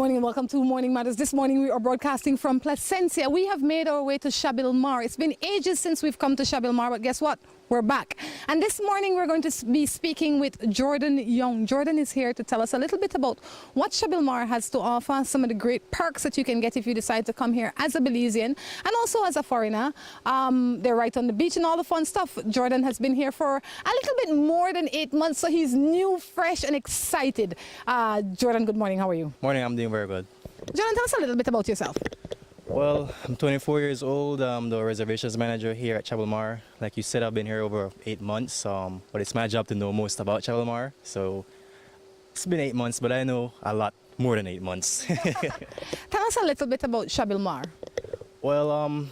morning and welcome to Morning Matters. This morning we are broadcasting from Placencia. We have made our way to Cahbil Mar. It's been ages since we've come to Cahbil Mar, but guess what? We're back. And this morning we're going to be speaking with Jordan Young. Jordan is here to tell us a little bit about what Cahbil Mar has to offer, some of the great perks that you can get if you decide to come here as a Belizean and also as a foreigner. They're right on the beach and all the fun stuff. Jordan has been here for a little bit more than 8 months, so he's new, fresh and excited. Jordan, good morning. How are you? Morning, I'm doing very good. Jordan, tell us a little bit about yourself. Well, I'm 24 years old. I'm the reservations manager here at Cahbil Mar. Like you said, I've been here over 8 months, but it's my job to know most about Cahbil Mar. So it's been 8 months, but I know a lot more than 8 months. Tell us a little bit about Cahbil Mar. Well,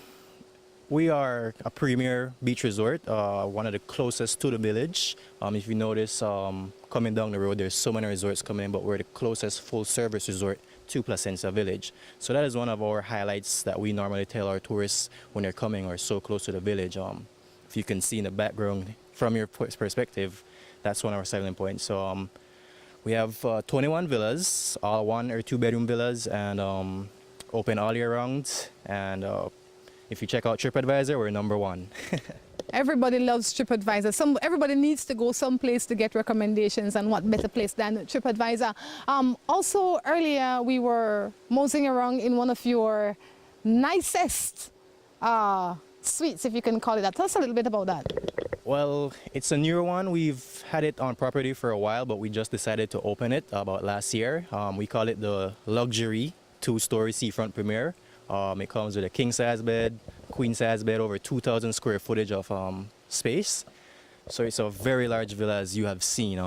we are a premier beach resort, one of the closest to the village. If you notice, coming down the road, there's so many resorts coming in, but we're the closest full-service resort to Placencia village. So that is one of our highlights that we normally tell our tourists when they're coming or so close to the village. If you can see in the background from your perspective, that's one of our selling points. So we have 21 villas, all 1 or 2 bedroom villas, and open all year round. And if you check out TripAdvisor, we're #1. Everybody loves TripAdvisor. Everybody needs to go someplace to get recommendations, and what better place than TripAdvisor. Also, earlier we were moseying around in one of your nicest suites, if you can call it that. Tell us a little bit about that. Well, it's a newer one. We've had it on property for a while, but we just decided to open it about last year. We call it the Luxury 2-story seafront premier. It comes with a king-size bed, queen-size bed, over 2,000 square footage of space. So it's a very large villa, as you have seen.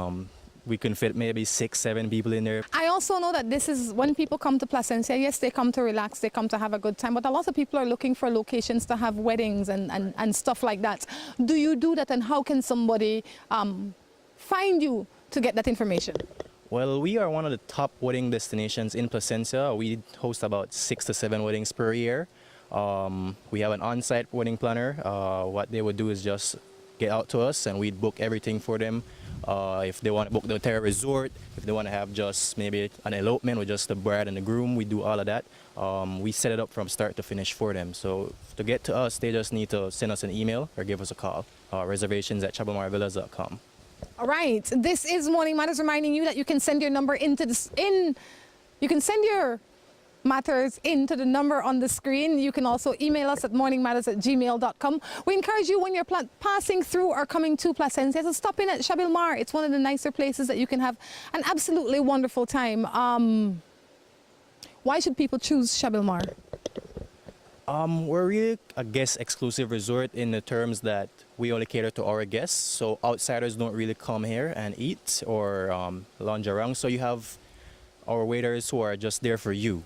We can fit maybe 6, 7 people in there. I also know that this is when people come to Placencia, yes, they come to relax, they come to have a good time, but a lot of people are looking for locations to have weddings and stuff like that. Do you do that, and how can somebody find you to get that information? Well, we are one of the top wedding destinations in Placencia. We host about 6 to 7 weddings per year. We have an on-site wedding planner. What they would do is just get out to us and we'd book everything for them. If they want to book the entire resort, if they want to have just maybe an elopement with just the bride and the groom, we do all of that. We set it up from start to finish for them. So to get to us, they just need to send us an email or give us a call. Reservations@cahbilmarvillas.com. All right, this is Morning Matters, reminding you that you can send your number you can send your matters into the number on the screen. You can also email us at morningmatters@gmail.com. We encourage you, when you're passing through or coming to Placencia, to stop in at Cahbil Mar. It's one of the nicer places that you can have an absolutely wonderful time. Why should people choose Cahbil Mar? We're really a guest-exclusive resort in the terms that we only cater to our guests, so outsiders don't really come here and eat or lounge around. So you have our waiters who are just there for you.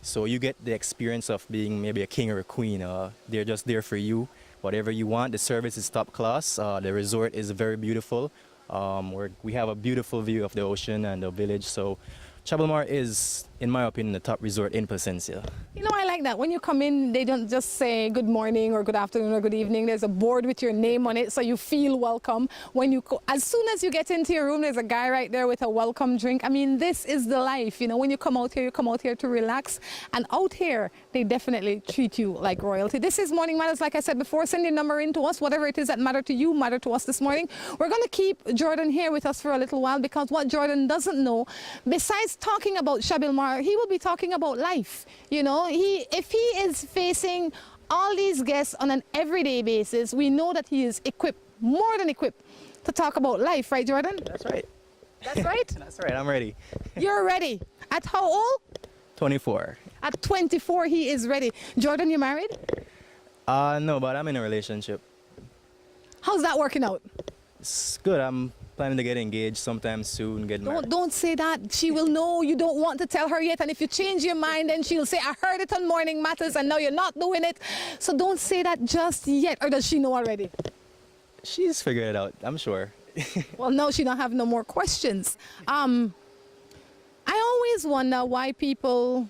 So you get the experience of being maybe a king or a queen. They're just there for you, whatever you want. The service is top class. The resort is very beautiful. We have a beautiful view of the ocean and the village. So Cahbil Mar is, in my opinion, the top resort in Placencia. You know, I like that. When you come in, they don't just say good morning or good afternoon or good evening. There's a board with your name on it, so you feel welcome. As soon as you get into your room, there's a guy right there with a welcome drink. I mean, this is the life. You know, when you come out here to relax. And out here, they definitely treat you like royalty. This is Morning Matters. Like I said before, send your number in to us. Whatever it is that matter to you, matter to us this morning. We're going to keep Jordan here with us for a little while, because what Jordan doesn't know, besides talking about Cahbil Mar, he will be talking about life. You know, if he is facing all these guests on an everyday basis, we know that he is equipped, more than equipped, to talk about life, right, Jordan? That's right. That's right? That's right, I'm ready. You're ready. At how old? 24. At 24, he is ready. Jordan, you married? No, but I'm in a relationship. How's that working out? It's good. I'm planning to get engaged sometime soon, get married. Don't say that. She will know you don't want to tell her yet, and if you change your mind, then she'll say, I heard it on Morning Matters and now you're not doing it. So don't say that just yet. Or does she know already? She's figured it out, I'm sure. Well, no, she don't have no more questions. I always wonder why people...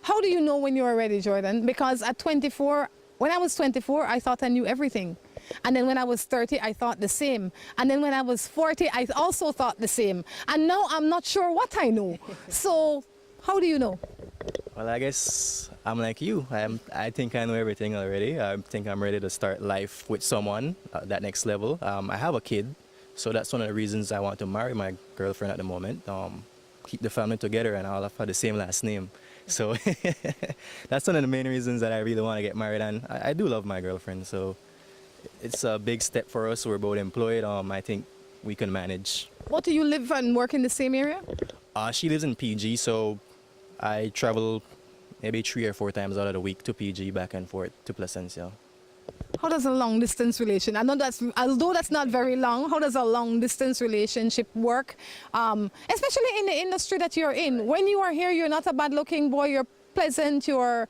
How do you know when you're ready, Jordan? Because at 24, when I was 24, I thought I knew everything. And then when I was 30, I thought the same. And then when I was 40, I also thought the same. And now I'm not sure what I know. So How do you know? Well, I guess I'm like you. I think I know everything already. I think I'm ready to start life with someone at that next level. I have a kid, so that's one of the reasons I want to marry my girlfriend at the moment. Keep the family together and all have the same last name. So that's one of the main reasons that I really want to get married. And I do love my girlfriend, so it's a big step for us. We're both employed. I think we can manage. What, do you live and work in the same area? She lives in PG, so I travel maybe 3 or 4 times out of the week to PG, back and forth to Placencia. How does a long distance relation, although that's not very long, how does a long distance relationship work? Especially in the industry that you're in. When you are here, you're not a bad looking boy, you're pleasant, you're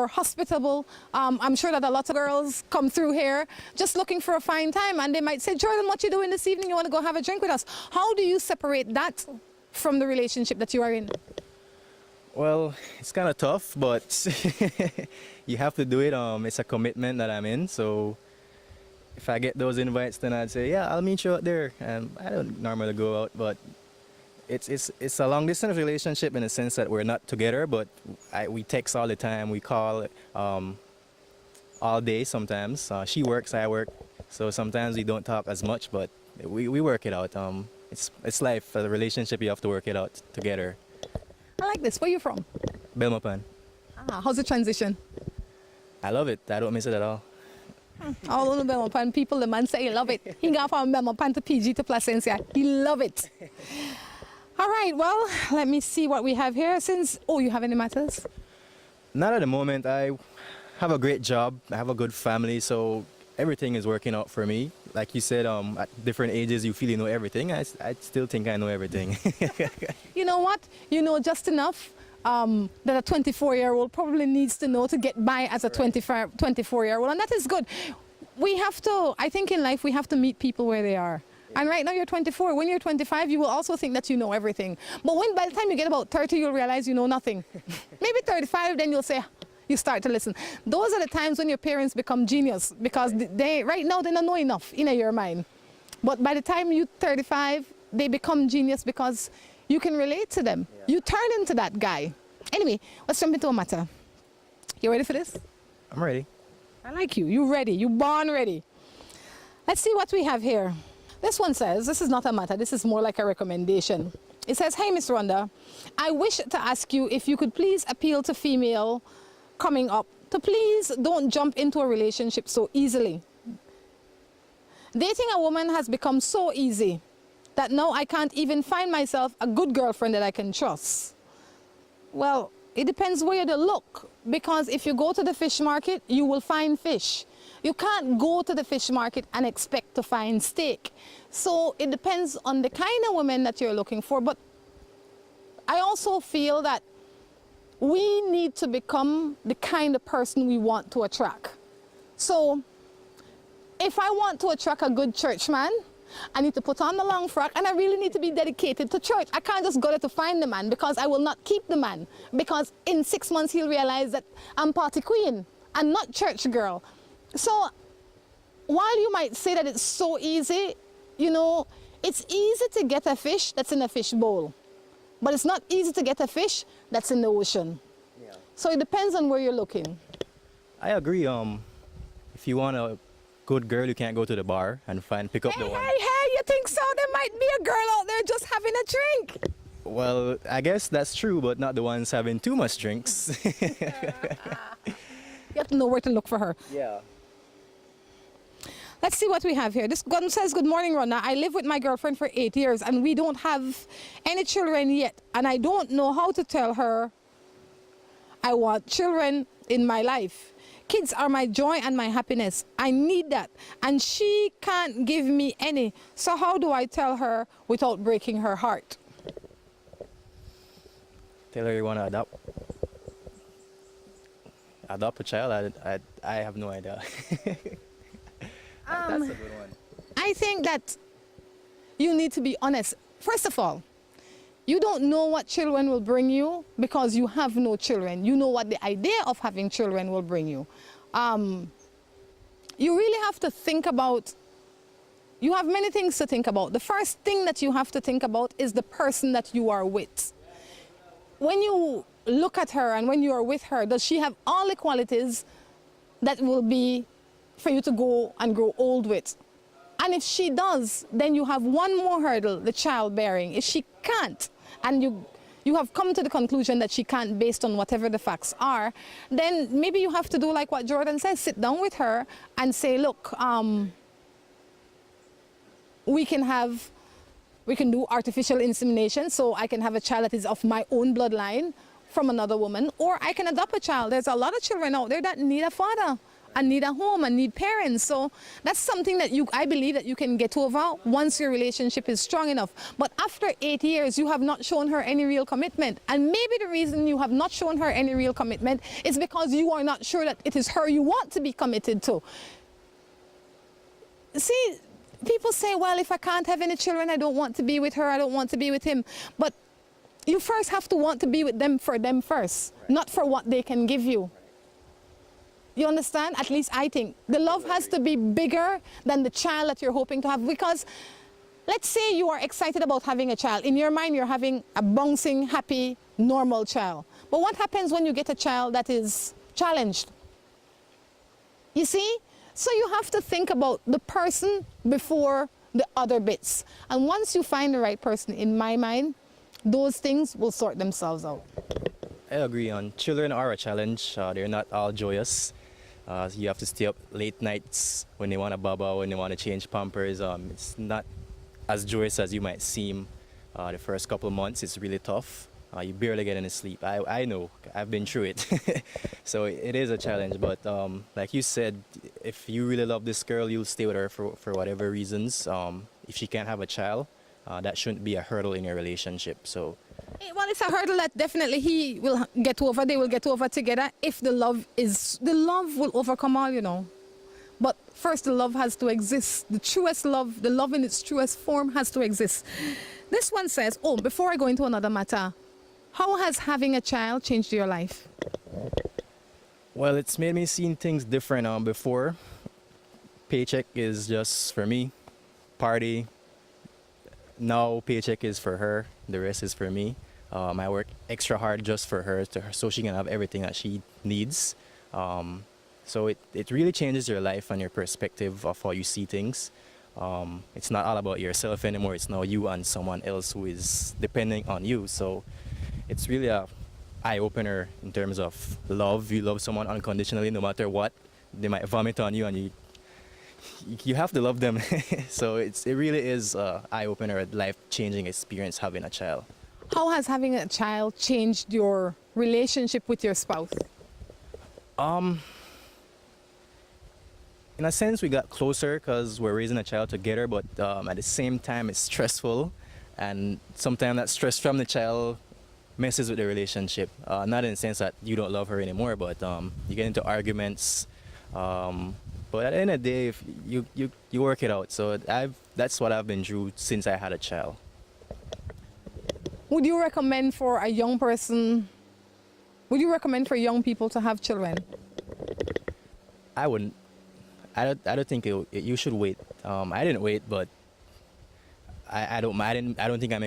hospitable. I'm sure that a lot of girls come through here just looking for a fine time, and they might say, Jordan, what you doing this evening? You want to go have a drink with us? How do you separate that from the relationship that you are in? Well, it's kind of tough, but you have to do it. It's a commitment that I'm in, so if I get those invites, then I'd say, yeah, I'll meet you out there. And I don't normally go out, but it's a long distance relationship in the sense that we're not together, but we text all the time, we call all day sometimes. She works, I work, so sometimes we don't talk as much, but we work it out. It's life, a relationship, you have to work it out together. I like this. Where are you from? Belmopan. How's the transition? I love it. I don't miss it at all. All of the Belmopan people, the man say he love it. He got from Belmopan to PG to Placencia. He love it. All right, well, let me see what we have here. You have any matters? Not at the moment. I have a great job. I have a good family, so everything is working out for me. Like you said, at different ages, you feel you know everything. I still think I know everything. You know what? You know just enough that a 24-year-old probably needs to know to get by as a 24-year-old, and that is good. I think in life we have to meet people where they are. And right now you're 24. When you're 25, you will also think that you know everything. But by the time you get about 30, you'll realize you know nothing. Maybe 35, then you'll say, you start to listen. Those are the times when your parents become genius, because right now they don't know enough in your mind. But by the time you're 35, they become genius because you can relate to them. Yeah. You turn into that guy. Anyway, let's jump into a matter. You ready for this? I'm ready. I like you. You ready. You born ready. Let's see what we have here. This one says, this is not a matter, this is more like a recommendation. It says, hey, Miss Rhonda, I wish to ask you if you could please appeal to female coming up to please don't jump into a relationship so easily. Dating a woman has become so easy that now I can't even find myself a good girlfriend that I can trust. Well, it depends where you look, because if you go to the fish market, you will find fish. You can't go to the fish market and expect to find steak. So it depends on the kind of woman that you're looking for. But I also feel that we need to become the kind of person we want to attract. So if I want to attract a good church man, I need to put on the long frock, and I really need to be dedicated to church. I can't just go there to find the man, because I will not keep the man. Because in 6 months he'll realize that I'm party queen and not church girl. So while you might say that it's so easy, you know, it's easy to get a fish that's in a fish bowl. But it's not easy to get a fish that's in the ocean. Yeah. So it depends on where you're looking. I agree. If you want a good girl, you can't go to the bar and pick up the one. Hey, you think so? There might be a girl out there just having a drink. Well, I guess that's true, but not the ones having too much drinks. You have to know where to look for her. Yeah. Let's see what we have here. This one says, good morning, Rhonda. I live with my girlfriend for 8 years and we don't have any children yet. And I don't know how to tell her I want children in my life. Kids are my joy and my happiness. I need that. And she can't give me any. So how do I tell her without breaking her heart? Tell her you want to adopt a child? I have no idea. That's a good one. I think that you need to be honest. First of all, you don't know what children will bring you because you have no children. You know what the idea of having children will bring you. You really have to think about, you have many things to think about. The first thing that you have to think about is the person that you are with. when you look at her and when you are with her, does she have all the qualities that will be for you to go and grow old with? And if she does, then you have one more hurdle, the childbearing. If she can't, and you have come to the conclusion that she can't based on whatever the facts are, then maybe you have to do like what Jordan says, sit down with her and say, look, we can do artificial insemination, so I can have a child that is of my own bloodline from another woman, or I can adopt a child. There's a lot of children out there that need a father and need a home and need parents. So that's something that I believe that you can get over once your relationship is strong enough. But after 8 years, you have not shown her any real commitment. And maybe the reason you have not shown her any real commitment is because you are not sure that it is her you want to be committed to. See, people say, well, if I can't have any children, I don't want to be with her, I don't want to be with him. But you first have to want to be with them for them first, not for what they can give you. You understand? At least I think. The love has to be bigger than the child that you're hoping to have, because let's say you are excited about having a child. In your mind, you're having a bouncing, happy, normal child. But what happens when you get a child that is challenged? You see? So you have to think about the person before the other bits. And once you find the right person, in my mind, those things will sort themselves out. I agree on children are a challenge. They're not all joyous. You have to stay up late nights when they want to baba, when they want to change pampers. It's not as joyous as you might seem. The first couple of months, it's really tough. You barely get any sleep. I know, I've been through it. So it is a challenge, but like you said, if you really love this girl, you'll stay with her for whatever reasons. If she can't have a child, that shouldn't be a hurdle in your relationship. So, well, it's a hurdle that definitely he will get over. They will get over together if the love will overcome all, you know. But first, the love has to exist. The truest love, the love in its truest form has to exist. This one says, oh, before I go into another matter, how has having a child changed your life? Well, it's made me see things different. Before, paycheck is just for me, party. Now paycheck is for her, the rest is for me. I work extra hard just for her, so she can have everything that she needs. So it really changes your life and your perspective of how you see things. It's not all about yourself anymore. It's now you and someone else who is depending on you. So it's really a eye-opener in terms of love. You love someone unconditionally no matter what. They might vomit on you and you have to love them. So it really is an eye-opener, a life-changing experience having a child. How has having a child changed your relationship with your spouse? In a sense, we got closer because we're raising a child together, but at the same time, it's stressful. And sometimes that stress from the child messes with the relationship. Not in the sense that you don't love her anymore, but you get into arguments. But at the end of the day, if you work it out. So that's what I've been through since I had a child. Would you recommend for a young person, would you recommend for young people to have children? I wouldn't. I don't think you should wait. I didn't wait, but I don't think I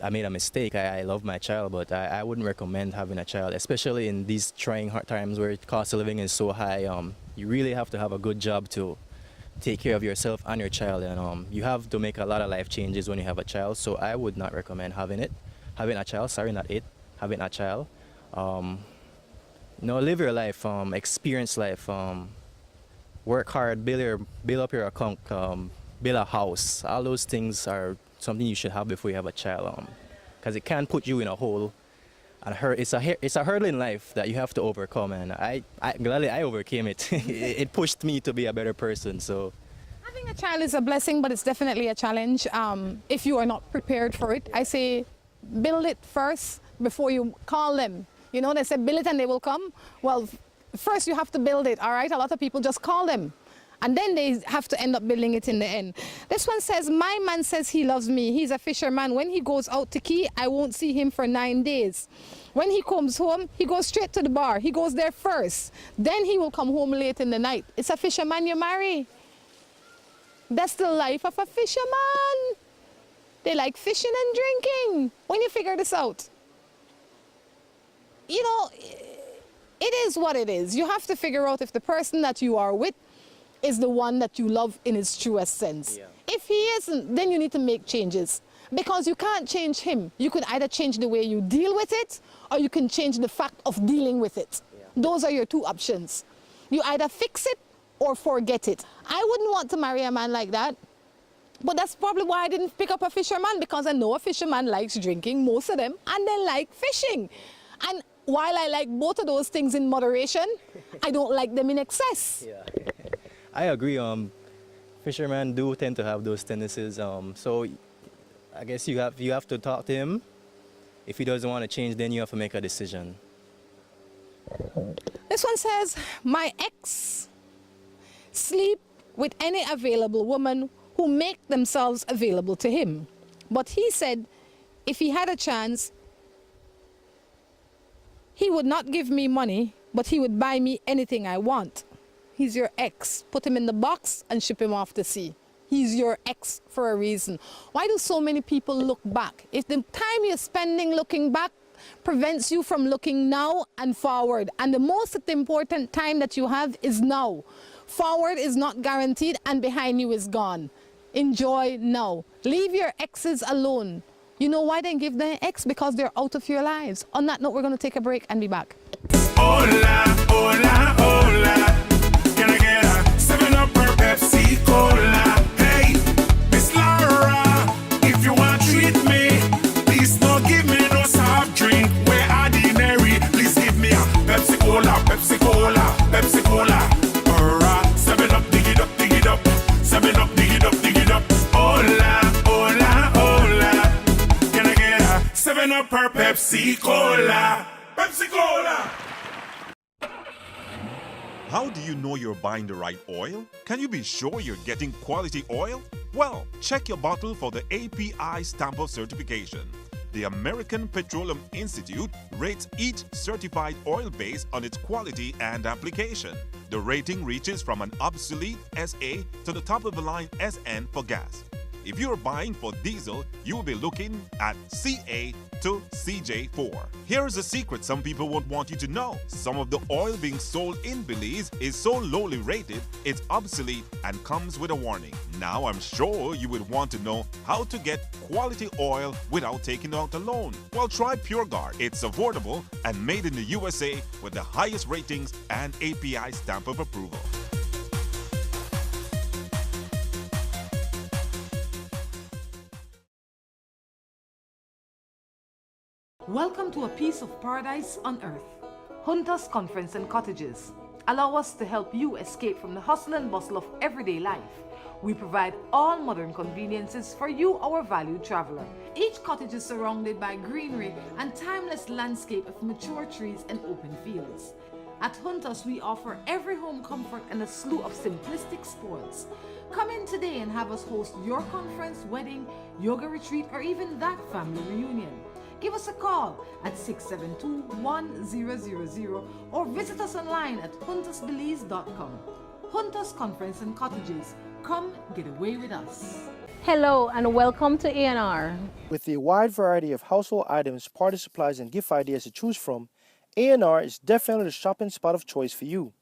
made a mistake. I love my child, but I wouldn't recommend having a child, especially in these trying hard times where cost of living is so high. You really have to have a good job to take care of yourself and your child, and you have to make a lot of life changes when you have a child. So I would not recommend having a child. Sorry, not it. Having a child. Live your life. Experience life. Work hard. Build up your account. Build a house. All those things are something you should have before you have a child. Because it can put you in a hole. And it's a hurdle in life that you have to overcome, and I gladly overcame it. It pushed me to be a better person. So having a child is a blessing, but it's definitely a challenge if you are not prepared for it. I say build it first before you call them. You know, they say build it and they will come. Well, first you have to build it, all right? A lot of people just call them, and then they have to end up building it in the end. This one says, my man says he loves me. He's a fisherman. When he goes out to key, I won't see him for 9 days. When he comes home, he goes straight to the bar. He goes there first. Then he will come home late in the night. It's a fisherman you marry. That's the life of a fisherman. They like fishing and drinking. When you figure this out? you know, it is what it is. You have to figure out if the person that you are with is the one that you love in its truest sense. Yeah. If he isn't, then you need to make changes, because you can't change him. You could either change the way you deal with it, or you can change the fact of dealing with it. Yeah. Those are your two options. You either fix it or forget it. I wouldn't want to marry a man like that. But that's probably why I didn't pick up a fisherman, because I know a fisherman likes drinking, most of them, and they like fishing. And while I like both of those things in moderation, I don't like them in excess. Yeah. I agree. Fishermen do tend to have those tendencies. So I guess you have to talk to him. If he doesn't want to change, then you have to make a decision. This one says, my ex sleep with any available woman who make themselves available to him. But he said if he had a chance, he would not give me money, but he would buy me anything I want. He's your ex. Put him in the box and ship him off to sea. He's your ex for a reason. Why do so many people look back? If the time you're spending looking back prevents you from looking now and forward, and the most important time that you have is now. Forward is not guaranteed, and behind you is gone. Enjoy now. Leave your exes alone. You know why they give their ex? Because they're out of your lives. On that note, we're going to take a break and be back. Hola, hola, hola. Can I get a 7-Up or Pepsi Cola? Hey, Miss Laura, if you want to treat me, please don't give me no soft drink. We're ordinary. Please give me a Pepsi Cola, Pepsi Cola, Pepsi Cola. Or a 7-Up, dig it up, dig it up. 7-Up, dig it up, dig it up. Hola, hola, hola. Can I get a 7-Up or Pepsi Cola? Pepsi Cola! How do you know you're buying the right oil? Can you be sure you're getting quality oil? Well, check your bottle for the API stamp of certification. The American Petroleum Institute rates each certified oil based on its quality and application. The rating reaches from an obsolete SA to the top of the line SN for gas. If you're buying for diesel, you will be looking at CA to CJ4. Here's a secret some people won't want you to know. Some of the oil being sold in Belize is so lowly rated, it's obsolete and comes with a warning. Now I'm sure you would want to know how to get quality oil without taking out a loan. Well, try PureGuard. It's affordable and made in the USA with the highest ratings and API stamp of approval. Welcome to a piece of paradise on earth. Hunters Conference and Cottages allow us to help you escape from the hustle and bustle of everyday life. We provide all modern conveniences for you, our valued traveler. Each cottage is surrounded by greenery and timeless landscape of mature trees and open fields. At Hunters, we offer every home comfort and a slew of simplistic spoils. Come in today and have us host your conference, wedding, yoga retreat, or even that family reunion. Give us a call at 672-1000 or visit us online at huntersbelize.com. Hunters Conference and Cottages. Come get away with us. Hello and welcome to A&R. With a wide variety of household items, party supplies, and gift ideas to choose from, A&R is definitely the shopping spot of choice for you.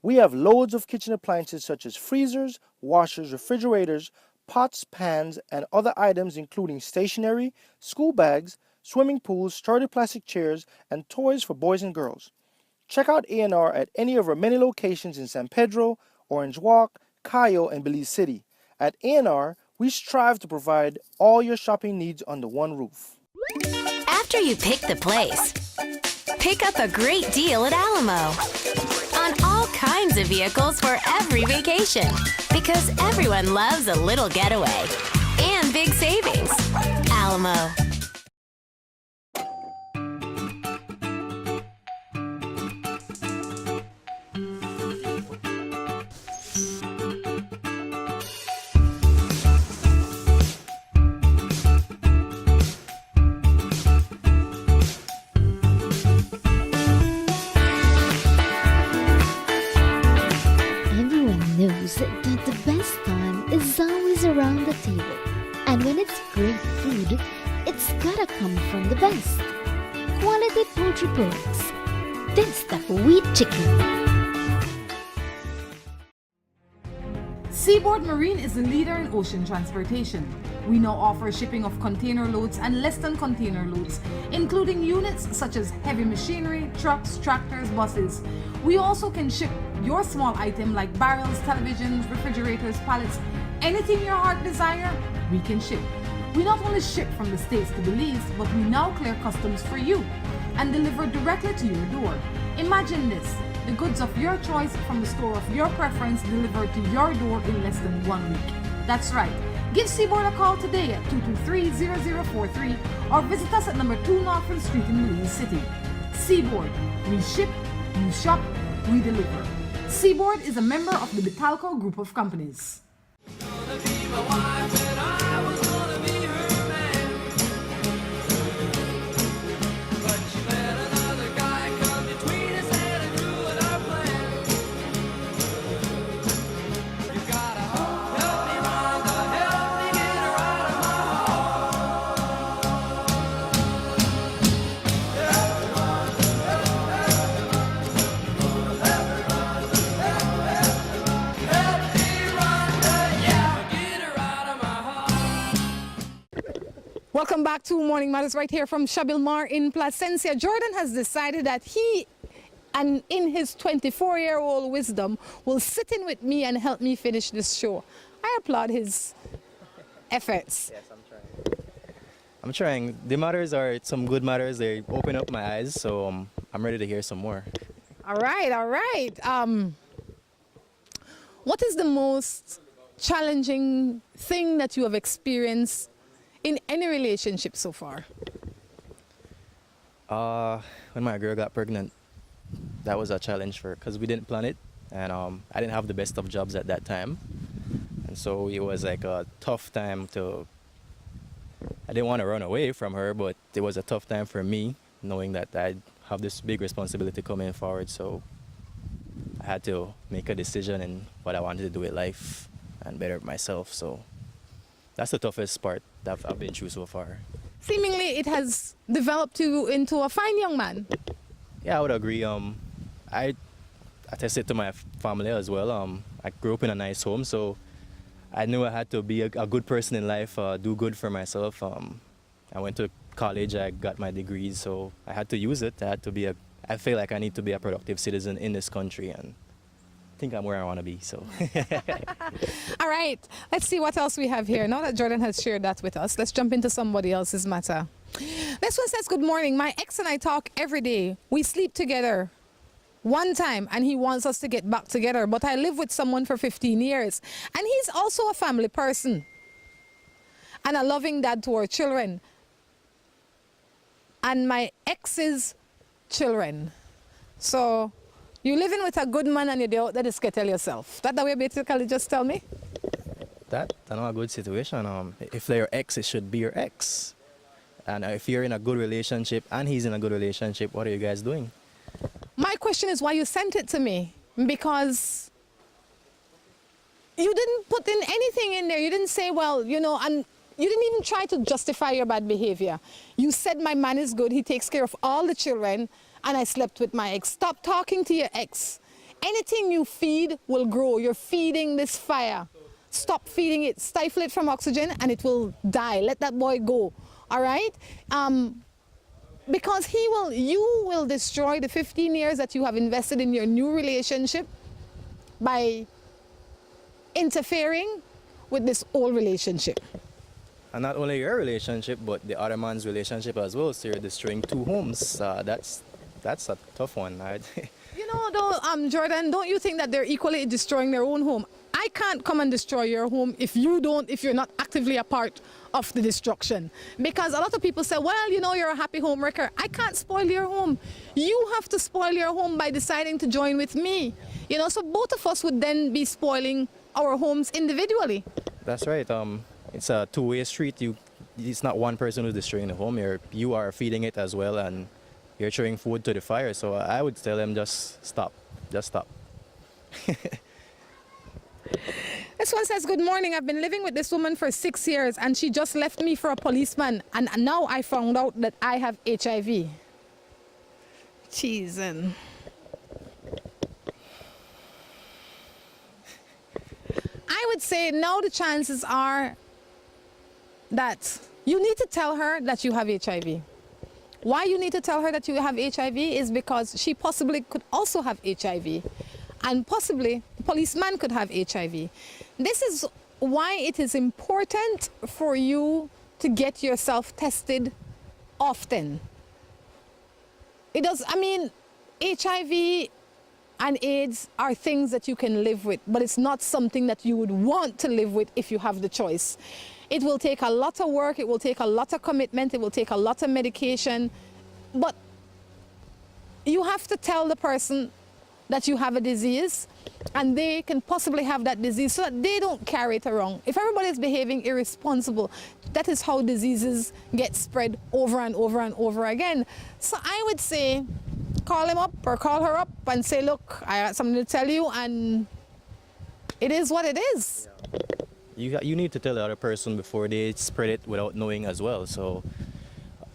We have loads of kitchen appliances such as freezers, washers, refrigerators, pots, pans, and other items including stationery, school bags, swimming pools, sturdy plastic chairs, and toys for boys and girls. Check out A&R at any of our many locations in San Pedro, Orange Walk, Cayo, and Belize City. At A&R, we strive to provide all your shopping needs under one roof. After you pick the place, pick up a great deal at Alamo on all kinds of vehicles for every vacation, because everyone loves a little getaway and big savings. Alamo. That the best time is always around the table. And when it's great food, it's gotta come from the best. Quality poultry products That's the wheat chicken. Seaboard Marine is the leader in ocean transportation. We now offer shipping of container loads and less than container loads, including units such as heavy machinery, trucks, tractors, buses. We also can ship your small item like barrels, televisions, refrigerators, pallets, anything your heart desire, we can ship. We not only ship from the States to Belize, but we now clear customs for you and deliver directly to your door. Imagine this, the goods of your choice from the store of your preference delivered to your door in less than 1 week. That's right. Give Seaboard a call today at 223-0043 or visit us at number 2 Norfolk Street in Belize City. Seaboard, we ship, you shop, we deliver. Seaboard is a member of the Betalco Group of Companies. Welcome back to Morning Matters right here from Cahbil Mar in Placencia. Jordan has decided that he, and in his 24-year-old wisdom, will sit in with me and help me finish this show. I applaud his efforts. Yes, I'm trying. The matters are some good matters. They open up my eyes, so I'm ready to hear some more. All right, all right. What is the most challenging thing that you have experienced in any relationship so far? When my girl got pregnant, that was a challenge for her because we didn't plan it, and I didn't have the best of jobs at that time, and so it was like a tough time to. I didn't want to run away from her, but it was a tough time for me, knowing that I have this big responsibility coming forward. So I had to make a decision in what I wanted to do with life and better myself. So that's the toughest part that I've been through so far. Seemingly it has developed you into a fine young man. Yeah, I would agree. I attest it to my family as well. I grew up in a nice home, so I knew I had to be a good person in life, do good for myself. I went to college, I got my degrees, so I had to use it. I feel like I need to be a productive citizen in this country, and I think I'm where I want to be, so. All right, let's see what else we have here. Now that Jordan has shared that with us, let's jump into somebody else's matter. This one says, good morning. My ex and I talk every day. We sleep together one time and he wants us to get back together, but I live with someone for 15 years and he's also a family person and a loving dad to our children and my ex's children. So you living with a good man and you're out there to skettle yourself. That the way basically just tell me? That's not a good situation. If they're your ex, it should be your ex. And if you're in a good relationship and he's in a good relationship, what are you guys doing? My question is why you sent it to me, because you didn't put in anything in there. You didn't say, well, you know, and you didn't even try to justify your bad behavior. You said my man is good, he takes care of all the children, and I slept with my ex. Stop talking to your ex. Anything you feed will grow. You're feeding this fire. Stop feeding it. Stifle it from oxygen and it will die. Let that boy go. All right? Because you will destroy the 15 years that you have invested in your new relationship by interfering with this old relationship. And not only your relationship, but the other man's relationship as well. So you're destroying two homes. That's a tough one. You know, though, Jordan, don't you think that they're equally destroying their own home? I can't come and destroy your home if you're not actively a part of the destruction. Because a lot of people say, well, you know, you're a happy home wrecker. I can't spoil your home. You have to spoil your home by deciding to join with me. You know, so both of us would then be spoiling our homes individually. That's right. It's a two-way street. It's not one person who's destroying the home. You are feeding it as well, and you're throwing food to the fire. So I would tell them just stop. Just stop. This one says, good morning. I've been living with this woman for 6 years and she just left me for a policeman and now I found out that I have HIV. Teasing. I would say now the chances are that you need to tell her that you have HIV. Why you need to tell her that you have HIV is because she possibly could also have HIV, and possibly the policeman could have HIV. This is why it is important for you to get yourself tested often. HIV and AIDS are things that you can live with, but it's not something that you would want to live with if you have the choice. It will take a lot of work, it will take a lot of commitment, it will take a lot of medication, but you have to tell the person that you have a disease and they can possibly have that disease so that they don't carry it around. If everybody is behaving irresponsible, that is how diseases get spread over and over and over again. So I would say, call him up or call her up and say, look, I got something to tell you, and it is what it is. You need to tell the other person before they spread it without knowing as well. So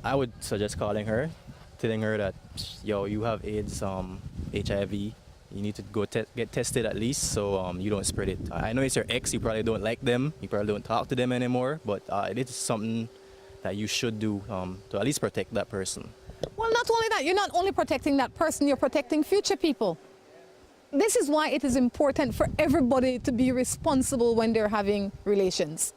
I would suggest calling her, telling her that, yo, you have AIDS, HIV. You need to go get tested at least so you don't spread it. I know it's your ex, you probably don't like them, you probably don't talk to them anymore, but it is something that you should do to at least protect that person. Well, not only that, you're not only protecting that person, you're protecting future people. This is why it is important for everybody to be responsible when they're having relations.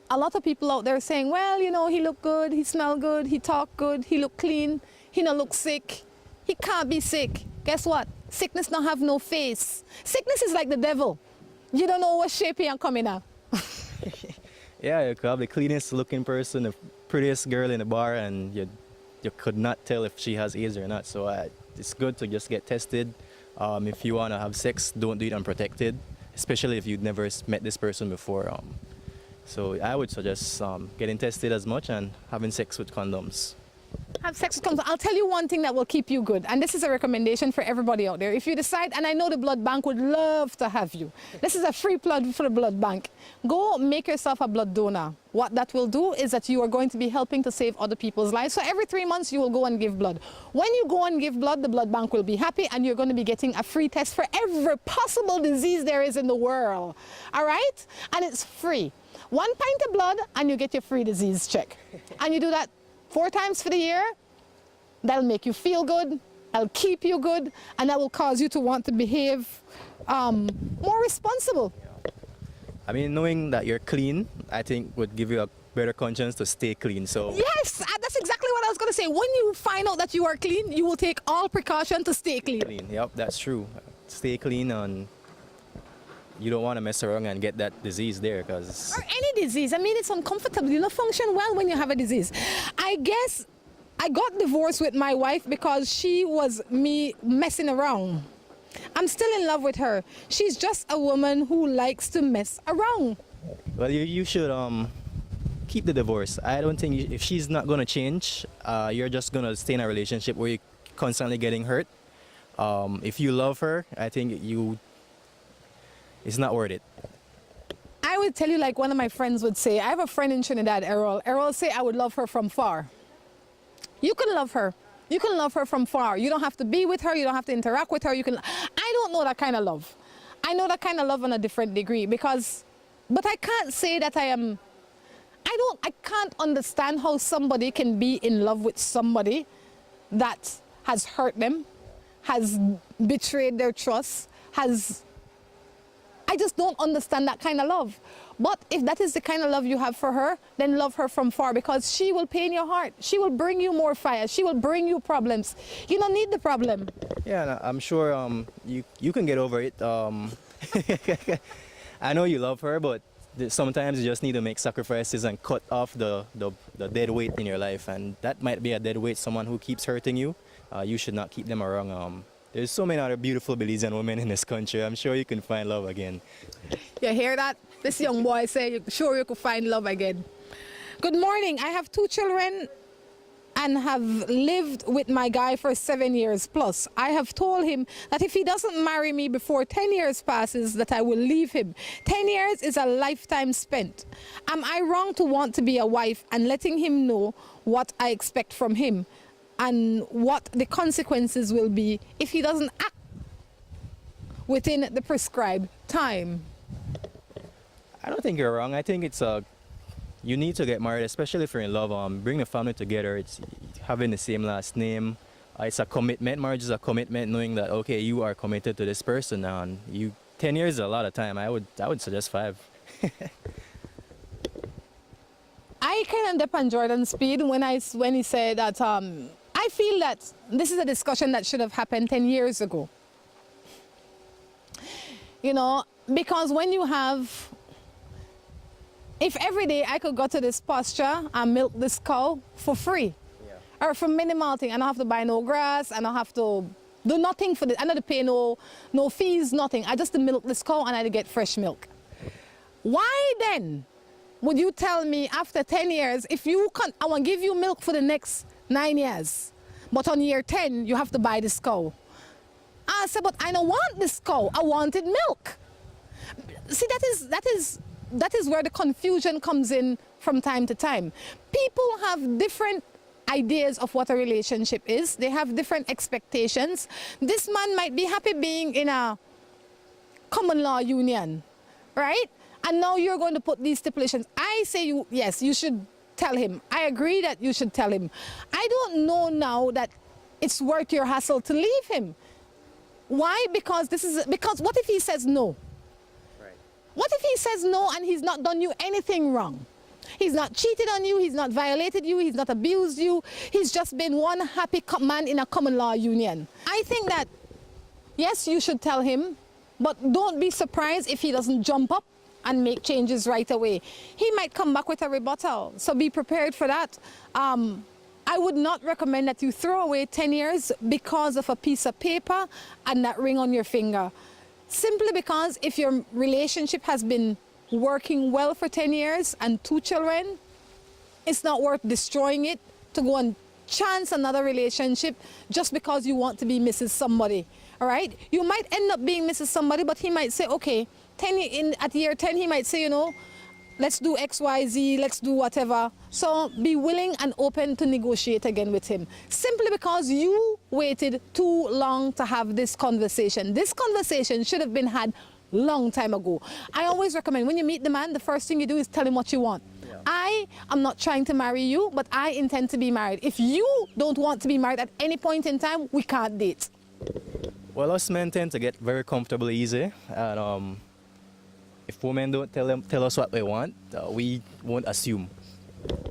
A lot of people out there saying, well, you know, he look good, he smell good, he talk good, he look clean, he don't look sick, he can't be sick. Guess what? Sickness don't have no face. Sickness is like the devil. You don't know what shape he coming out. Yeah, you could have the cleanest looking person, the prettiest girl in the bar, and you could not tell if she has AIDS or not. So it's good to just get tested. If you want to have sex, don't do it unprotected, especially if you've never met this person before. So I would suggest getting tested as much and having sex with condoms. Have sex with condoms. I'll tell you one thing that will keep you good, and this is a recommendation for everybody out there. If you decide, and I know the blood bank would love to have you, this is a free plug for the blood bank. Go make yourself a blood donor. What that will do is that you are going to be helping to save other people's lives. So every 3 months you will go and give blood. When you go and give blood, the blood bank will be happy, and you're going to be getting a free test for every possible disease there is in the world. All right? And it's free. 1 pint of blood and you get your free disease check. And you do that 4 times for the year. That'll make you feel good, that'll keep you good, and that will cause you to want to behave more responsible. I mean, knowing that you're clean, I think would give you a better conscience to stay clean. So yes, that's exactly what I was going to say. When you find out that you are clean, you will take all precaution to stay clean. Yep, that's true. Stay clean, and you don't want to mess around and get that disease there, because or any disease. I mean, it's uncomfortable. You don't function well when you have a disease. I guess I got divorced with my wife because she was me messing around. I'm still in love with her. She's just a woman who likes to mess around. Well, you should keep the divorce. I don't think if she's not going to change, you're just going to stay in a relationship where you're constantly getting hurt. If you love her, I think it's not worth it. I would tell you like one of my friends would say. I have a friend in Trinidad, Errol. Errol say I would love her from far. You can love her. You can love her from far. You don't have to be with her. You don't have to interact with her. I don't know that kind of love. I know that kind of love on a different degree but I can't say that I can't understand how somebody can be in love with somebody that has hurt them, has betrayed their trust, I just don't understand that kind of love. But if that is the kind of love you have for her, then love her from far, because she will pain your heart. She will bring you more fire. She will bring you problems. You don't need the problem. Yeah, I'm sure you can get over it. I know you love her, but sometimes you just need to make sacrifices and cut off the dead weight in your life. And that might be a dead weight, someone who keeps hurting you. You should not keep them around. There's so many other beautiful Belizean women in this country. I'm sure you can find love again. You hear that? This young boy say, sure you could find love again. Good morning. I have 2 children and have lived with my guy for 7 years plus. I have told him that if he doesn't marry me before 10 years passes, that I will leave him. 10 years is a lifetime spent. Am I wrong to want to be a wife and letting him know what I expect from him? and what the consequences will be if he doesn't act within the prescribed time. I don't think you're wrong. I think it's you need to get married, especially if you're in love. Bring the family together. It's having the same last name. It's a commitment. Marriage is a commitment, knowing that okay, you are committed to this person, and 10 years is a lot of time. I would suggest 5. I kind of dip on Jordan's speed when he said that I feel that this is a discussion that should have happened 10 years ago. You know, because when you have, if every day I could go to this pasture and milk this cow for free, or for minimal thing, I don't have to buy no grass, I don't have to do nothing for this, I don't have to pay no fees, nothing. I just milk this cow and I get fresh milk. Why then would you tell me after 10 years, if you can't, I want to give you milk for the next 9 years, but on year 10, you have to buy this cow? I said, but I don't want this cow, I wanted milk. See, that is where the confusion comes in from time to time. People have different ideas of what a relationship is. They have different expectations. This man might be happy being in a common law union, right? And now you're going to put these stipulations. I say yes, you should tell him. I agree that you should tell him. I don't know now that it's worth your hassle to leave him. Why? Because what if he says no? Right. What if he says no and he's not done you anything wrong? He's not cheated on you, he's not violated you, he's not abused you. He's just been one happy man in a common law union. I think that, yes, you should tell him, but don't be surprised if he doesn't jump up and make changes right away. He might come back with a rebuttal, so be prepared for that. I would not recommend that you throw away 10 years because of a piece of paper and that ring on your finger. Simply because if your relationship has been working well for 10 years and 2 children, it's not worth destroying it to go and chance another relationship just because you want to be Mrs. Somebody, all right? You might end up being Mrs. Somebody, but he might say, okay, at year 10, he might say, you know, let's do X, Y, Z, let's do whatever. So be willing and open to negotiate again with him. Simply because you waited too long to have this conversation. This conversation should have been had long time ago. I always recommend when you meet the man, the first thing you do is tell him what you want. Yeah. I am not trying to marry you, but I intend to be married. If you don't want to be married at any point in time, we can't date. Well, us men tend to get very comfortable easy, and if women don't tell us what they want, we won't assume.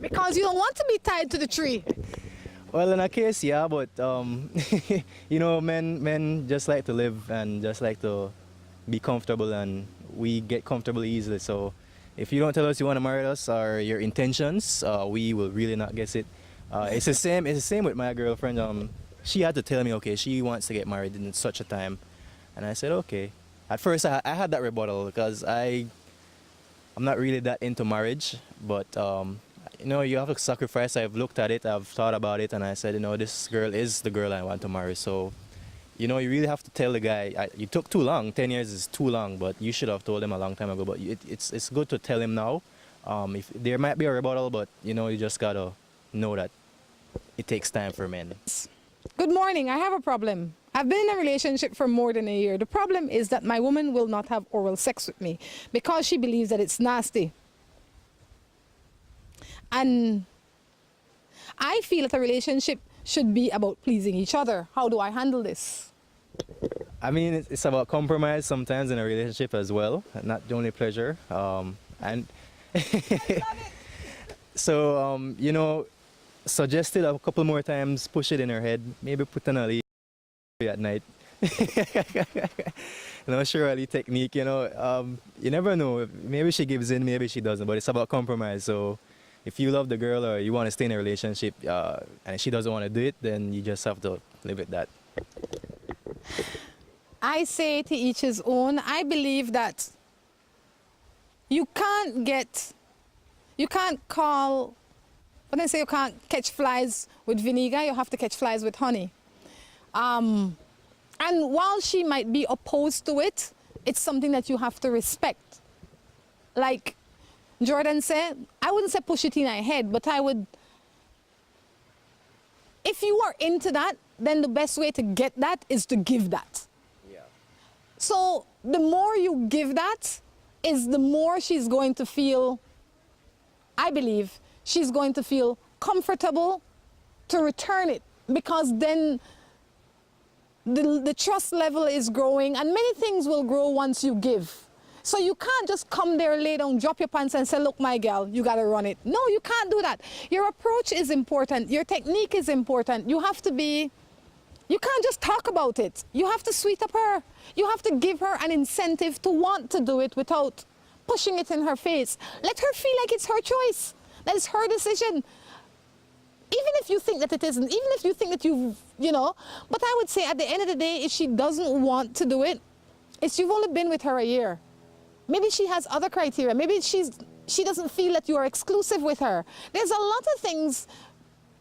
Because you don't want to be tied to the tree. Well, in a case, yeah, but you know, men just like to live and just like to be comfortable, and we get comfortable easily. So if you don't tell us you want to marry us or your intentions, we will really not guess it. It's the same with my girlfriend. She had to tell me, okay, she wants to get married in such a time, and I said, okay. At first, I had that rebuttal because I'm not really that into marriage, but you know, you have to sacrifice. I've looked at it, I've thought about it, and I said, you know, this girl is the girl I want to marry. So, you know, you really have to tell the guy. You took too long. 10 years is too long, but you should have told him a long time ago. But it's good to tell him now. If there might be a rebuttal, but you know, you just gotta know that it takes time for men. Good morning. I have a problem. I've been in a relationship for more than a year. The problem is that my woman will not have oral sex with me because she believes that it's nasty. And I feel that a relationship should be about pleasing each other. How do I handle this? I mean, it's about compromise sometimes in a relationship as well, not only pleasure. And so, you know, suggest it a couple more times, push it in her head, maybe put on a lead at night. No Shirley technique, you know. You never know. Maybe she gives in, maybe she doesn't, but it's about compromise. So if you love the girl or you want to stay in a relationship and she doesn't want to do it, then you just have to live with that. I say to each his own. I believe that you can't call, when I say you can't catch flies with vinegar, you have to catch flies with honey. And while she might be opposed to it, it's something that you have to respect. Like Jordan said, I wouldn't say push it in her head, but I would, if if you are into that, then the best way to get that is to give that. Yeah. So the more you give that, is the more she's going to feel, I believe, she's going to feel comfortable to return it, because then the trust level is growing, and many things will grow once you give. So you can't just come there, lay down, drop your pants and say, look, my girl, you got to run it. No, you can't do that. Your approach is important. Your technique is important. You have to be, you can't just talk about it. You have to sweet up her. You have to give her an incentive to want to do it without pushing it in her face. Let her feel like it's her choice. That is her decision. Even if you think that it isn't, even if you think that you know, but I would say at the end of the day, if she doesn't want to do it, it's you've only been with her a year. Maybe she has other criteria. Maybe she doesn't feel that you are exclusive with her. There's a lot of things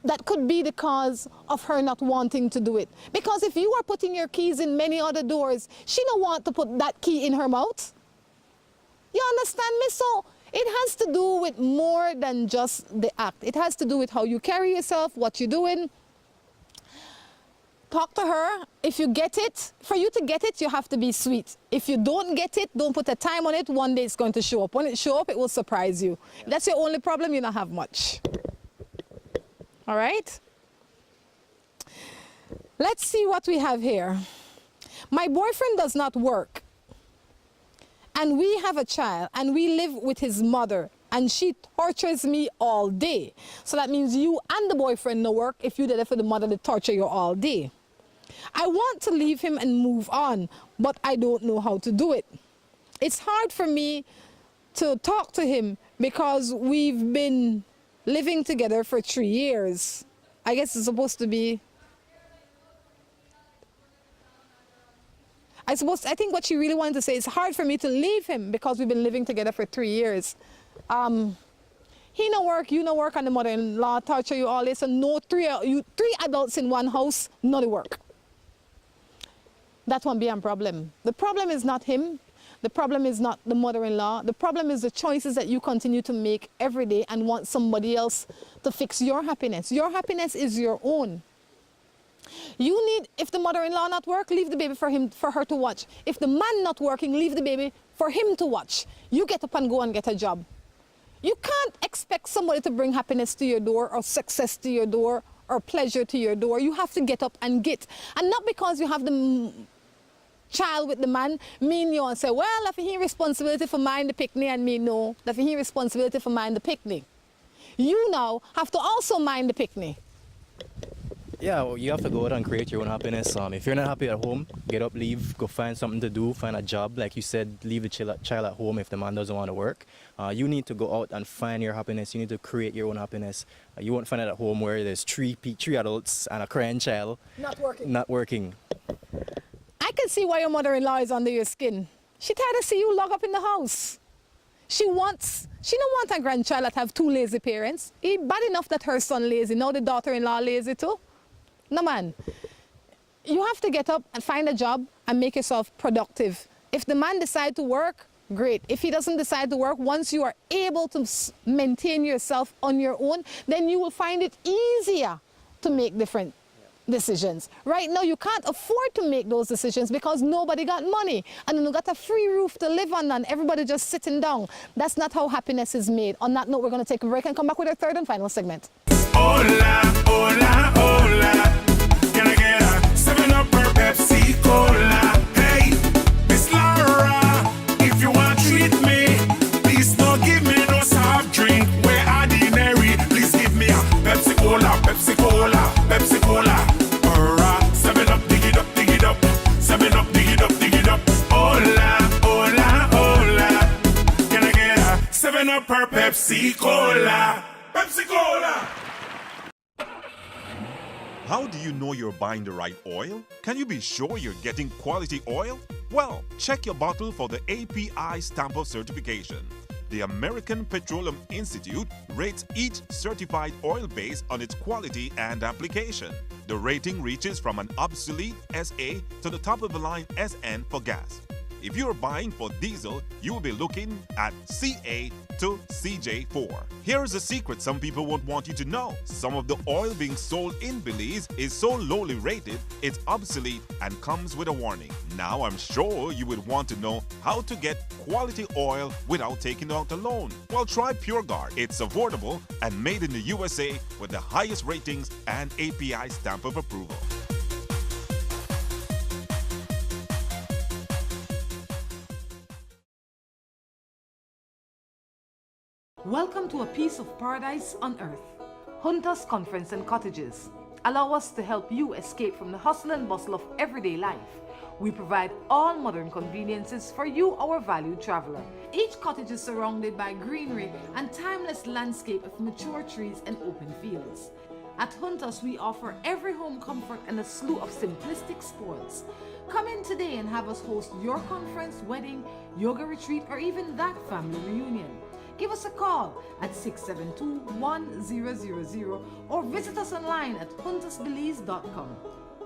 that could be the cause of her not wanting to do it. Because if you are putting your keys in many other doors, she don't want to put that key in her mouth. You understand me? So it has to do with more than just the act. It has to do with how you carry yourself, what you're doing. Talk to her. If you get it, for you to get it, you have to be sweet. If you don't get it, don't put a time on it. One day it's going to show up. When it shows up, it will surprise you. If that's your only problem, you don't have much. All right? Let's see what we have here. My boyfriend does not work, and we have a child, and we live with his mother, and she tortures me all day. So that means you and the boyfriend no work if you did it for the mother to torture you all day. I want to leave him and move on, but I don't know how to do it. It's hard for me to talk to him because we've been living together for 3 years. I guess it's supposed to be, I think what she really wanted to say is hard for me to leave him because we've been living together for 3 years. He no work, you no work, and the mother-in-law torture you all this, and no three adults in one house, no the work. That won't be a problem. The problem is not him. The problem is not the mother-in-law. The problem is the choices that you continue to make every day and want somebody else to fix your happiness. Your happiness is your own. You need, if the mother-in-law not work, leave the baby for her to watch. If the man not working, leave the baby for him to watch. You get up and go and get a job. You can't expect somebody to bring happiness to your door or success to your door or pleasure to your door. You have to get up and get. And not because you have the child with the man, mean you and say, well, if he responsibility for mind the picnic and me no, that he responsibility for mind the picnic. You now have to also mind the picnic. Yeah, well, you have to go out and create your own happiness. If you're not happy at home, get up, leave, go find something to do, find a job. Like you said, leave the child at home if the man doesn't want to work. You need to go out and find your happiness. You need to create your own happiness. You won't find it at home where there's three adults and a crying child. Not working. I can see why your mother-in-law is under your skin. She tired to see you log up in the house. She don't want a grandchild that have 2 lazy parents. It's bad enough that her son lazy. Now the daughter-in-law lazy too. No, man. You have to get up and find a job and make yourself productive. If the man decides to work, great. If he doesn't decide to work, once you are able to maintain yourself on your own, then you will find it easier to make different decisions. Right now, you can't afford to make those decisions because nobody got money. And you got a free roof to live on and everybody just sitting down. That's not how happiness is made. On that note, we're going to take a break and come back with our third and final segment. Hola, hola, hola. Can I get a 7-Up or Pepsi Cola? Hey, Miss Laura, if you want to treat me, please don't give me no soft drink. We're ordinary. Please give me a Pepsi Cola, Pepsi Cola, Pepsi Cola. Or a 7-Up, dig it up, dig it up. 7-Up, dig it up, dig it up. Hola, hola, hola. Can I get a 7-Up or Pepsi Cola? Pepsi Cola! How do you know you're buying the right oil? Can you be sure you're getting quality oil? Well, check your bottle for the API stamp of certification. The American Petroleum Institute rates each certified oil base on its quality and application. The rating reaches from an obsolete SA to the top-of-the-line SN for gas. If you're buying for diesel, you will be looking at CA to CJ4. Here's a secret some people won't want you to know. Some of the oil being sold in Belize is so lowly rated, it's obsolete and comes with a warning. Now I'm sure you would want to know how to get quality oil without taking out a loan. Well, try PureGuard. It's affordable and made in the USA with the highest ratings and API stamp of approval. Welcome to a piece of paradise on earth. Hunters Conference and Cottages. Allow us to help you escape from the hustle and bustle of everyday life. We provide all modern conveniences for you, our valued traveler. Each cottage is surrounded by greenery and timeless landscape of mature trees and open fields. At Hunters, we offer every home comfort and a slew of simplistic spoils. Come in today and have us host your conference, wedding, yoga retreat, or even that family reunion. Give us a call at 672-1000 or visit us online at huntersbelize.com.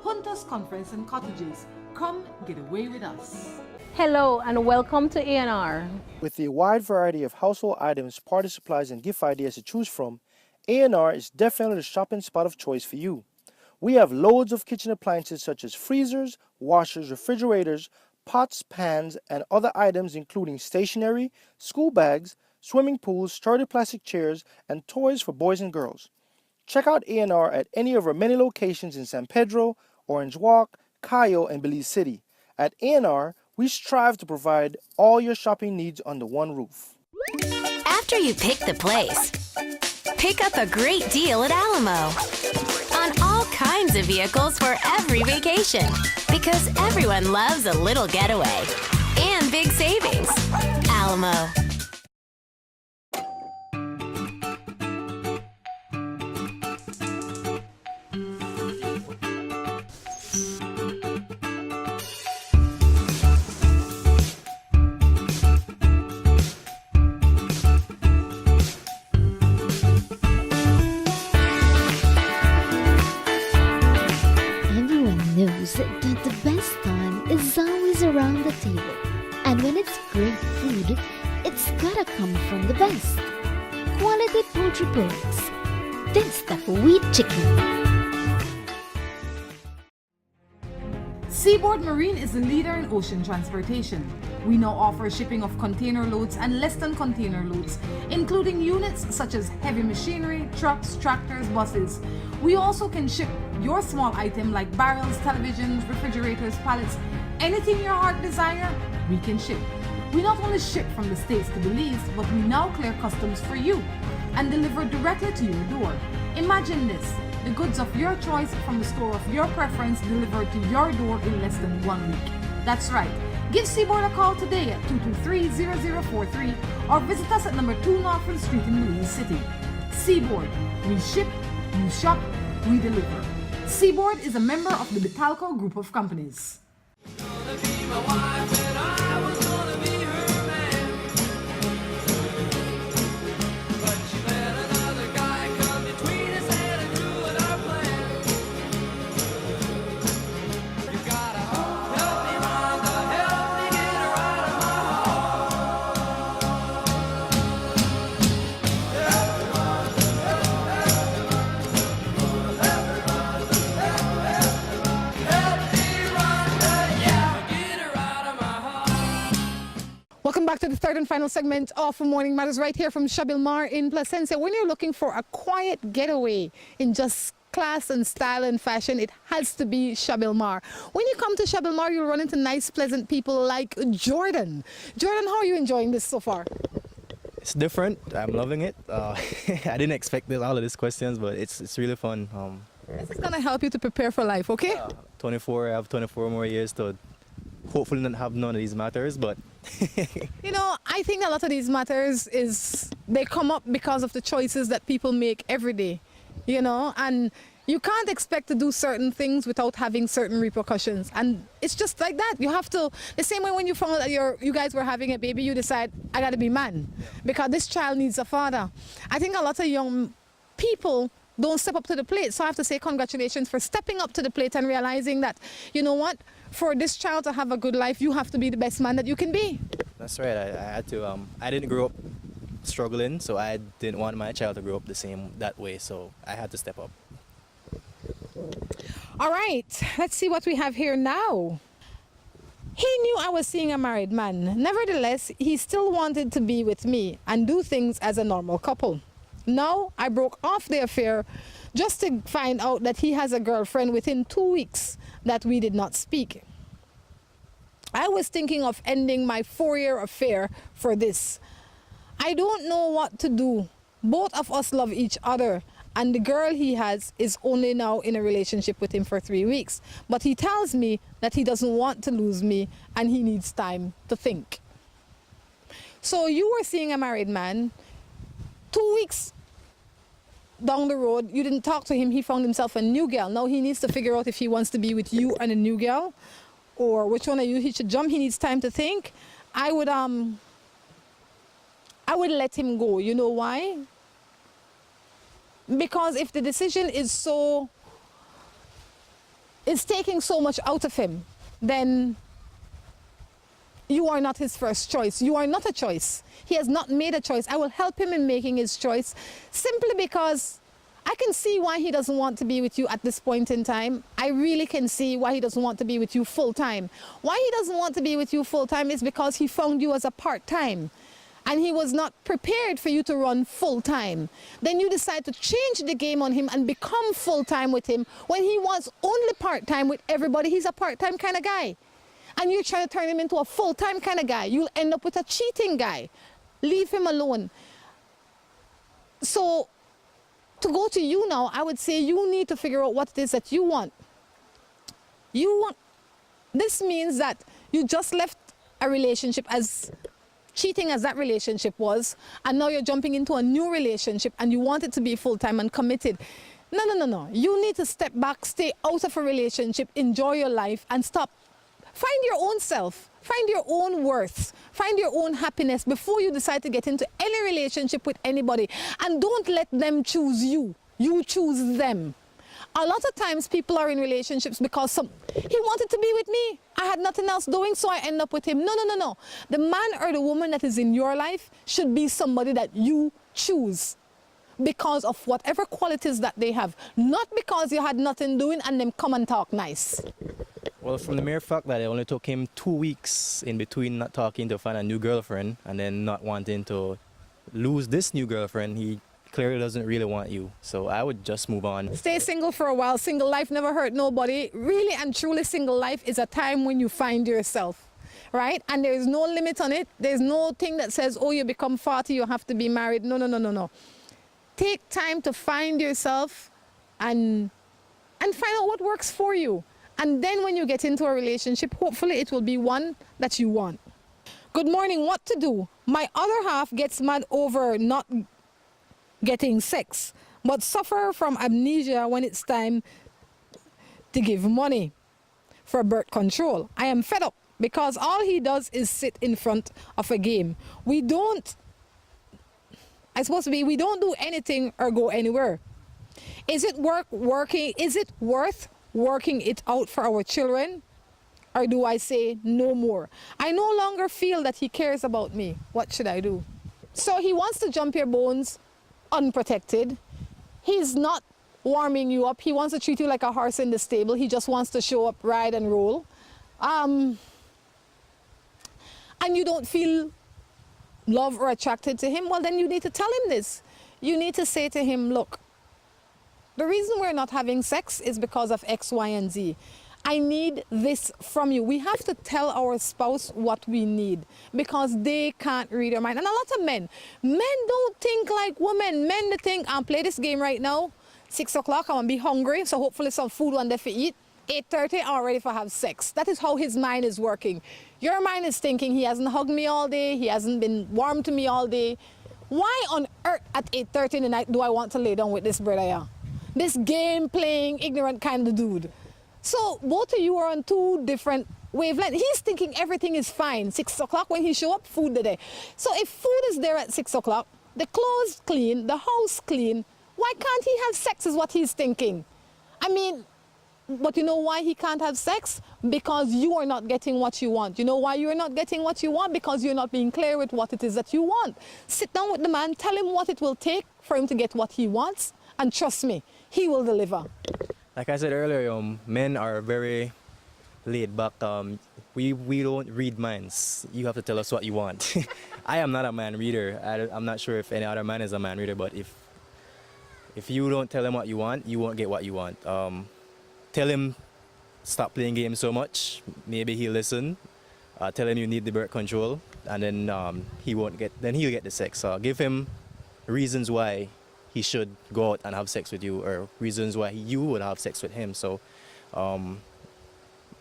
Hunters Conference and Cottages. Come get away with us. Hello and welcome to A&R. With a wide variety of household items, party supplies, and gift ideas to choose from, A&R is definitely the shopping spot of choice for you. We have loads of kitchen appliances such as freezers, washers, refrigerators, pots, pans, and other items including stationery, school bags, swimming pools, sturdy plastic chairs, and toys for boys and girls. Check out A&R at any of our many locations in San Pedro, Orange Walk, Cayo, and Belize City. At A&R, we strive to provide all your shopping needs under one roof. After you pick the place, pick up a great deal at Alamo on all kinds of vehicles for every vacation, because everyone loves a little getaway and big savings. Alamo. Knows that the best time is always around the table. And when it's great food, it's gotta come from the best. Quality poultry products. That's the wheat chicken. Seaboard Marine is the leader in ocean transportation. We now offer shipping of container loads and less than container loads, including units such as heavy machinery, trucks, tractors, buses. We also can ship your small item like barrels, televisions, refrigerators, pallets, anything your heart desire, we can ship. We not only ship from the States to Belize, but we now clear customs for you and deliver directly to your door. Imagine this, the goods of your choice from the store of your preference delivered to your door in less than 1 week. That's right. Give Seaboard a call today at 223-0043 or visit us at number 2 Norfolk Street in Belize City. Seaboard, we ship, you shop, we deliver. Seaboard is a member of the Betalco Group of Companies. Welcome back to the third and final segment of Morning Matters right here from Cahbil Mar in Placencia. When you're looking for a quiet getaway in just class and style and fashion, it has to be Cahbil Mar. When you come to Cahbil Mar, you'll run into nice, pleasant people like Jordan. Jordan, how are you enjoying this so far? It's different. I'm loving it. I didn't expect all of these questions, but it's really fun. This is going to help you to prepare for life, okay? 24. I have 24 more years to hopefully not have none of these matters, but you know, I think a lot of these matters they come up because of the choices that people make every day, you know, and you can't expect to do certain things without having certain repercussions, and it's just like that. You have to, the same way when you found out that you guys were having a baby, you decide, I gotta be man because this child needs a father. I think a lot of young people don't step up to the plate, so I have to say congratulations for stepping up to the plate and realizing that, you know what, for this child to have a good life, you have to be the best man that you can be. That's right. I had to. I didn't grow up struggling, so I didn't want my child to grow up that way, so I had to step up. All right, let's see what we have here now. He knew I was seeing a married man. Nevertheless, he still wanted to be with me and do things as a normal couple. Now, I broke off the affair just to find out that he has a girlfriend within 2 weeks that we did not speak. I was thinking of ending my 4-year affair for this. I don't know what to do. Both of us love each other, and the girl he has is only now in a relationship with him for 3 weeks. But he tells me that he doesn't want to lose me and he needs time to think. So you were seeing a married man. 2 weeks down the road, you didn't talk to him. He found himself a new girl. Now he needs to figure out if he wants to be with you and a new girl, or which one of you he should jump. He needs time to think. I would let him go. You know why? Because if the decision is taking so much out of him, then you are not his first choice. You are not a choice. He has not made a choice. I will help him in making his choice, simply because I can see why he doesn't want to be with you at this point in time. I really can see why he doesn't want to be with you full time. Why he doesn't want to be with you full time is because he found you as a part-time. And he was not prepared for you to run full-time. Then you decide to change the game on him and become full-time with him when he was only part-time with everybody. He's a part-time kind of guy. And you're trying to turn him into a full-time kind of guy. You'll end up with a cheating guy. Leave him alone. So to go to you now, I would say you need to figure out what it is that you want. This means that you just left a relationship as cheating as that relationship was, and now you're jumping into a new relationship and you want it to be full-time and committed. No. You need to step back, stay out of a relationship, enjoy your life, and stop. Find your own self, find your own worth, find your own happiness before you decide to get into any relationship with anybody. And don't let them choose you. You choose them. A lot of times people are in relationships because he wanted to be with me. I had nothing else doing, so I end up with him. No. The man or the woman that is in your life should be somebody that you choose because of whatever qualities that they have, not because you had nothing doing and them come and talk nice. Well, from the mere fact that it only took him 2 weeks in between not talking to find a new girlfriend and then not wanting to lose this new girlfriend, he clearly doesn't really want you. So I would just move on. Stay single for a while. Single life never hurt nobody. Really and truly, single life is a time when you find yourself, right? And there's no limit on it. There's no thing that says, oh, you become 40, you have to be married. No. Take time to find yourself and find out what works for you. And then when you get into a relationship, hopefully it will be one that you want. Good morning. What to do? My other half gets mad over not getting sex, but suffer from amnesia when it's time to give money for birth control. I am fed up because all he does is sit in front of a game. We don't do anything or go anywhere. Is it worth working it out for our children? Or do I say no more? I no longer feel that he cares about me. What should I do? So he wants to jump your bones unprotected. He's not warming you up. He wants to treat you like a horse in the stable. He just wants to show up, ride and roll. And you don't feel love or attracted to him. Well, then you need to tell him this. You need to say to him, look, the reason we're not having sex is because of X, Y, and Z. I need this from you. We have to tell our spouse what we need because they can't read our mind. And a lot of men don't think like women. Men, they think, I'll play this game right now. 6 o'clock, I'm going to be hungry, so hopefully some food one day for eat. 8:30, I'm ready for have sex. That is how his mind is working. Your mind is thinking, he hasn't hugged me all day, he hasn't been warm to me all day. Why on earth at 8:30 in the night do I want to lay down with this brother here? This game-playing, ignorant kind of dude. So both of you are on two different wavelengths. He's thinking everything is fine. 6 o'clock when he show up, food today. So if food is there at 6 o'clock, the clothes clean, the house clean, why can't he have sex is what he's thinking. I mean, But you know why he can't have sex? Because you are not getting what you want. You know why you're not getting what you want? Because you're not being clear with what it is that you want. Sit down with the man, tell him what it will take for him to get what he wants, and trust me, he will deliver. Like I said earlier, men are very laid back. We don't read minds. You have to tell us what you want. I am not a man reader. I'm not sure if any other man is a man reader, but if you don't tell him what you want, you won't get what you want. Tell him stop playing games so much. Maybe he'll listen. Tell him you need the birth control, and then he'll get the sex. Give him reasons why he should go out and have sex with you, or reasons why you would have sex with him. So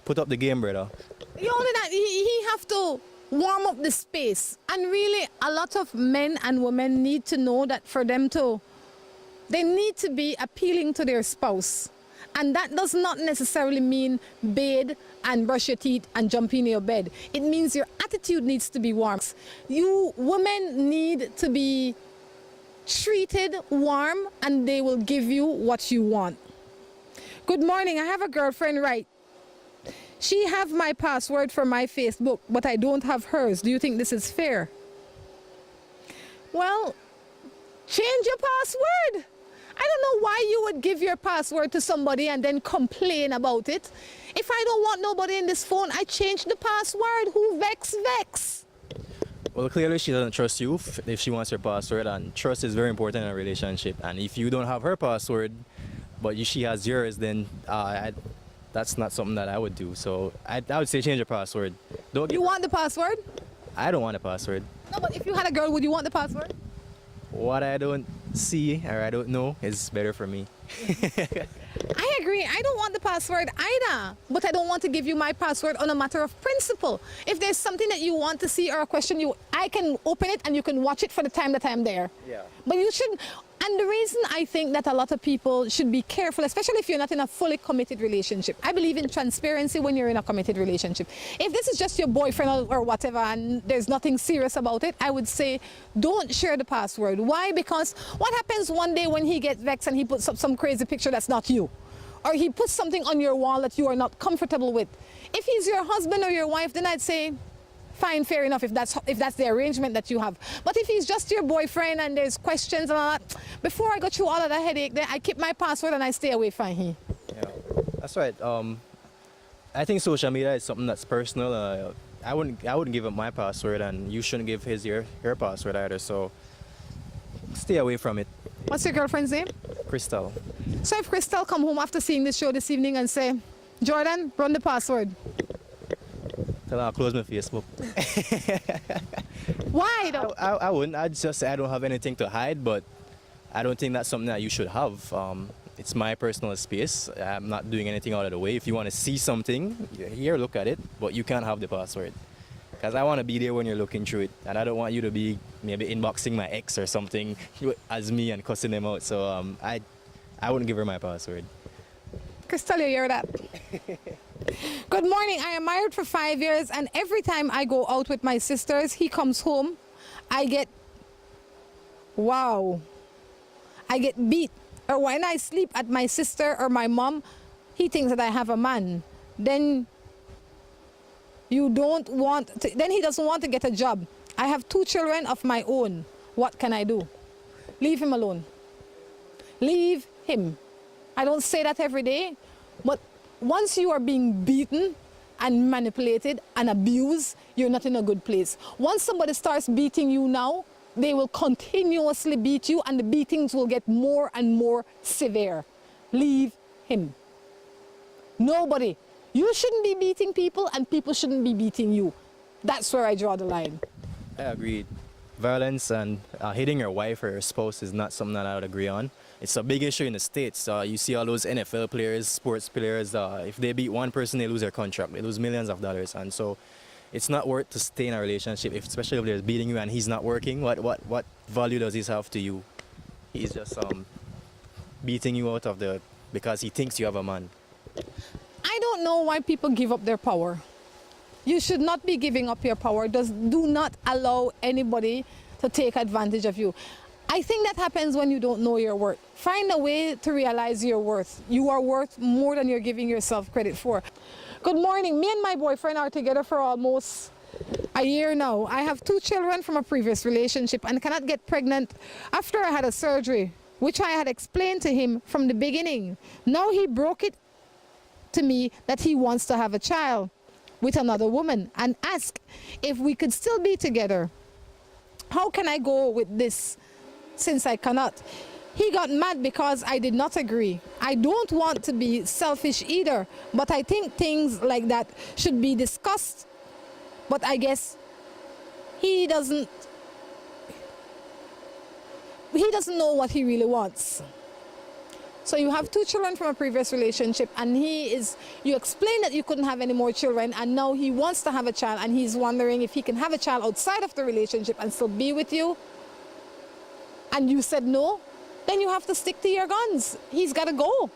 put up the game, brother. You only that he have to warm up the space. And really, a lot of men and women need to know that for them to, they need to be appealing to their spouse. And that does not necessarily mean bathe and brush your teeth and jump in your bed. It means your attitude needs to be warm. You women need to be treated warm, and they will give you what you want. Good morning, I have a girlfriend, right? She have my password for my Facebook, but I don't have hers. Do you think this is fair? Well, change your password. I don't know why you would give your password to somebody and then complain about it. If I don't want nobody in this phone, I change the password. Who vex? Well, clearly she doesn't trust you if she wants your password, and trust is very important in a relationship. And if you don't have her password, but she has yours, then that's not something that I would do. So I would say change your password. You want the password? I don't want a password. No, but if you had a girl, would you want the password? What I don't see or I don't know is better for me. I agree. I don't want the password either, but I don't want to give you my password on a matter of principle. If there's something that you want to see or a question, I can open it and you can watch it for the time that I'm there. Yeah. But you should. And the reason I think that a lot of people should be careful, especially if you're not in a fully committed relationship. I believe in transparency when you're in a committed relationship. If this is just your boyfriend or whatever and there's nothing serious about it, I would say don't share the password. Why? Because what happens one day when he gets vexed and he puts up some crazy picture that's not you? Or he puts something on your wall that you are not comfortable with. If he's your husband or your wife, then I'd say, fine, fair enough, if that's the arrangement that you have. But if he's just your boyfriend and there's questions and all that, before I go through all of that headache, then I keep my password and I stay away from him. Yeah, that's right. I think social media is something that's personal. I wouldn't give up my password, and you shouldn't give your password either. So stay away from it. What's your girlfriend's name? Crystal. So if Crystal come home after seeing this show this evening and say, Jordan, run the password. Tell her I'll close my Facebook. Why though? I wouldn't. I'd just say I don't have anything to hide, but I don't think that's something that you should have. It's my personal space. I'm not doing anything out of the way. If you want to see something, here, look at it, but you can't have the password. Because I want to be there when you're looking through it, and I don't want you to be maybe inboxing my ex or something as me and cussing them out. So I wouldn't give her my password. Crystal, you hear that? Good morning. I am married for 5 years, and every time I go out with my sisters, he comes home, I get beat. Or when I sleep at my sister or my mom, he thinks that I have a man. Then he doesn't want to get a job. I have 2 children of my own. What can I do? Leave him alone. Leave him. I don't say that every day, but once you are being beaten and manipulated and abused, you're not in a good place. Once somebody starts beating you now, they will continuously beat you, and the beatings will get more and more severe. Leave him. Nobody. You shouldn't be beating people, and people shouldn't be beating you. That's where I draw the line. I agree. Violence and hitting your wife or your spouse is not something that I would agree on. It's a big issue in the States. You see all those NFL players, sports players, if they beat one person, they lose their contract. They lose millions of dollars. And so it's not worth to stay in a relationship, especially if they're beating you and he's not working. What value does he have to you? He's just beating you out of because he thinks you have a man. I don't know why people give up their power. You should not be giving up your power. Do not allow anybody to take advantage of you. I think that happens when you don't know your worth. Find a way to realize your worth. You are worth more than you're giving yourself credit for. Good morning. Me and my boyfriend are together for almost a year now. I have 2 children from a previous relationship and cannot get pregnant after I had a surgery, which I had explained to him from the beginning. Now he broke it to me that he wants to have a child with another woman and asked if we could still be together. How can I go with this since I cannot? He got mad because I did not agree. I don't want to be selfish either, but I think things like that should be discussed. But I guess he doesn't know what he really wants. So you have 2 children from a previous relationship, and you explained that you couldn't have any more children, and now he wants to have a child, and he's wondering if he can have a child outside of the relationship and still be with you. And you said no, then you have to stick to your guns. He's got to go.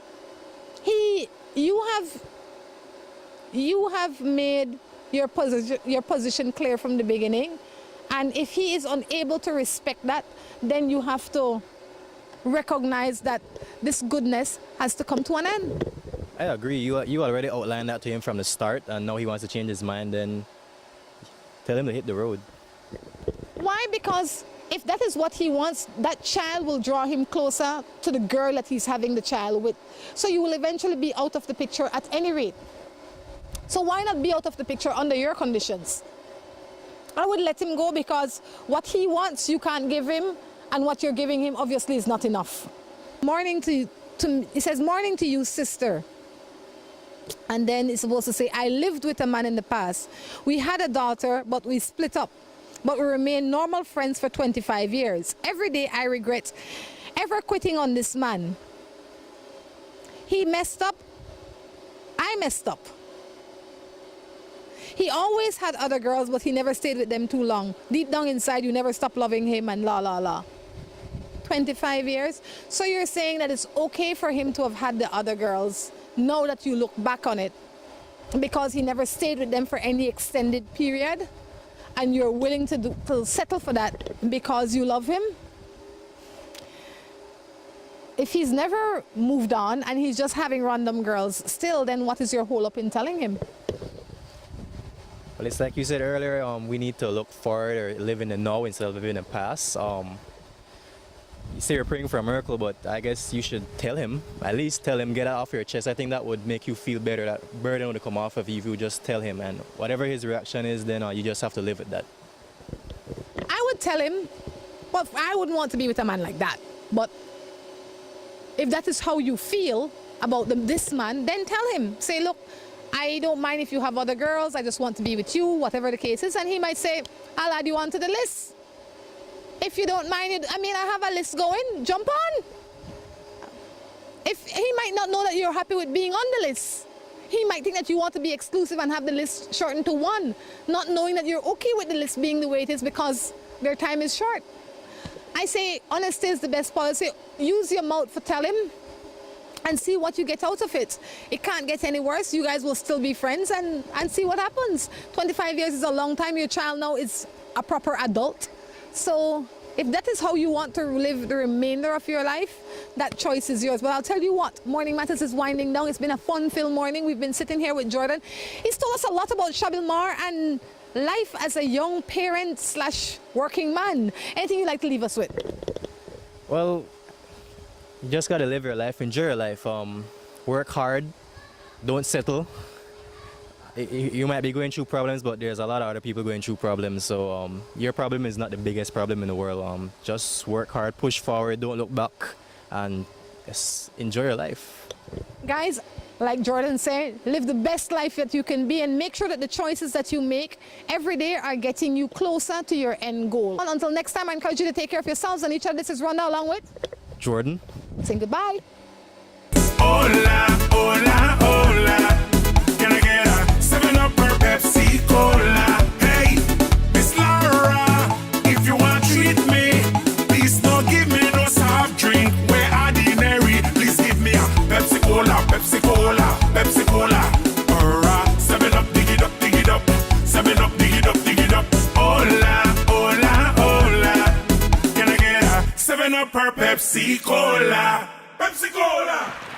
You have made your position clear from the beginning, and if he is unable to respect that, then you have to recognize that this goodness has to come to an end. I agree. You already outlined that to him from the start, and now he wants to change his mind. Then tell him to hit the road. Why? Because if that is what he wants, that child will draw him closer to the girl that he's having the child with. So you will eventually be out of the picture at any rate. So why not be out of the picture under your conditions? I would let him go, because what he wants you can't give him, and what you're giving him obviously is not enough. He says, morning to you, sister. And then it's supposed to say, I lived with a man in the past. We had a daughter, but we split up. But we remain normal friends for 25 years. Every day I regret ever quitting on this man. He messed up. I messed up. He always had other girls, but he never stayed with them too long. Deep down inside, you never stopped loving him, and la la la. 25 years. So you're saying that it's okay for him to have had the other girls, now that you look back on it, because he never stayed with them for any extended period, and you're willing to settle for that because you love him? If he's never moved on and he's just having random girls still, then what is your hold up in telling him? Well, it's like you said earlier, we need to look forward or live in the now instead of living in the past. You say you're praying for a miracle, but I guess you should tell him, at least tell him, get it off your chest. I think that would make you feel better, that burden would come off of you if you just tell him, and whatever his reaction is, then you just have to live with that. I would tell him, well, I wouldn't want to be with a man like that, but if that is how you feel about this man, then tell him. Say, look, I don't mind if you have other girls, I just want to be with you, whatever the case is. And he might say, I'll add you onto the list. If you don't mind it, I mean, I have a list going, jump on. If he might not know that you're happy with being on the list. He might think that you want to be exclusive and have the list shortened to 1, not knowing that you're okay with the list being the way it is because their time is short. I say honesty is the best policy. Use your mouth to tell him and see what you get out of it. It can't get any worse. You guys will still be friends and see what happens. 25 years is a long time. Your child now is a proper adult. So if that is how you want to live the remainder of your life, that choice is yours. But I'll tell you what, Morning Matters is winding down. It's been a fun-filled morning. We've been sitting here with Jordan. He's told us a lot about cahbil and life as a young parent / working man. Anything you'd like to leave us with? Well, you just gotta live your life, enjoy your life, work hard, don't settle. You might be going through problems, but there's a lot of other people going through problems, so your problem is not the biggest problem in the world. Just work hard, push forward, don't look back, and just enjoy your life. Guys, Like Jordan said, live the best life that you can be and make sure that the choices that you make every day are getting you closer to your end goal. And until next time, I encourage you to take care of yourselves and each other. This is Rhonda along with Jordan. Saying goodbye. Hola, hola, hola. Can I get a 7-Up or Pepsi Cola? Hey, Miss Laura, if you want to treat me, please don't give me no soft drink. Where ordinary, please give me a Pepsi Cola, Pepsi Cola, Pepsi Cola. Or a 7-Up, dig it up, dig it up. 7-Up, dig it up, dig it up. Hola, hola, hola. Can I get a 7-Up? up her Pepsi Cola. Pepsi Cola.